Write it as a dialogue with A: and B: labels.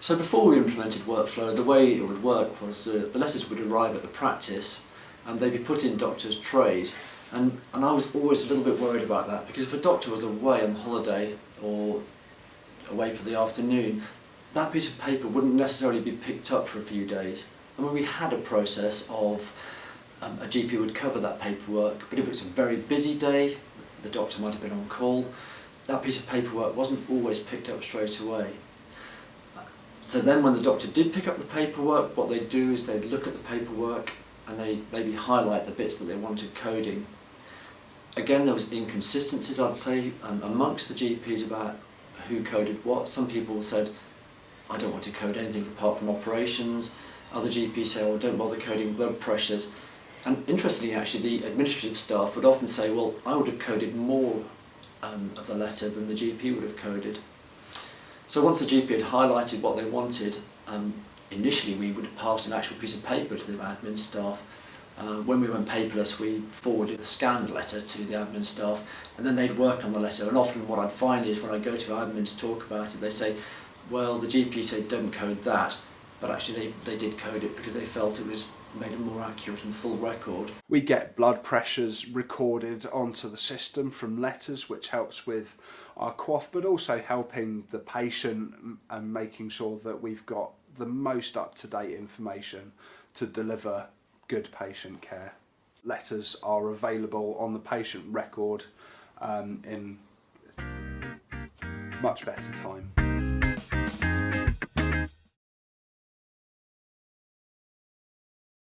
A: So before we implemented workflow, the way it would work was the letters would arrive at the practice and they'd be put in doctors' trays. And I was always a little bit worried about that, because if a doctor was away on holiday or away for the afternoon, that piece of paper wouldn't necessarily be picked up for a few days. I mean, we had a process of a GP would cover that paperwork, but if it was a very busy day, the doctor might have been on call, that piece of paperwork wasn't always picked up straight away. So then when the doctor did pick up the paperwork, what they'd do is they'd look at the paperwork and they'd maybe highlight the bits that they wanted coding. Again, there was inconsistencies, I'd say, amongst the GPs about who coded what. Some people said, I don't want to code anything apart from operations. Other GPs say, oh, don't bother coding blood pressures. And interestingly, actually, the administrative staff would often say, well, I would have coded more of the letter than the GP would have coded. So once the GP had highlighted what they wanted, initially we would pass an actual piece of paper to the admin staff. When we went paperless, we forwarded the scanned letter to the admin staff, and then they'd work on the letter. And often what I'd find is when I go to admin to talk about it, they say, well, the GP said don't code that, but actually they did code it because they felt it was made a more accurate and full record.
B: We get blood pressures recorded onto the system from letters, which helps with our QOF, but also helping the patient and making sure that we've got the most up-to-date information to deliver good patient care. Letters are available on the patient record in much better time.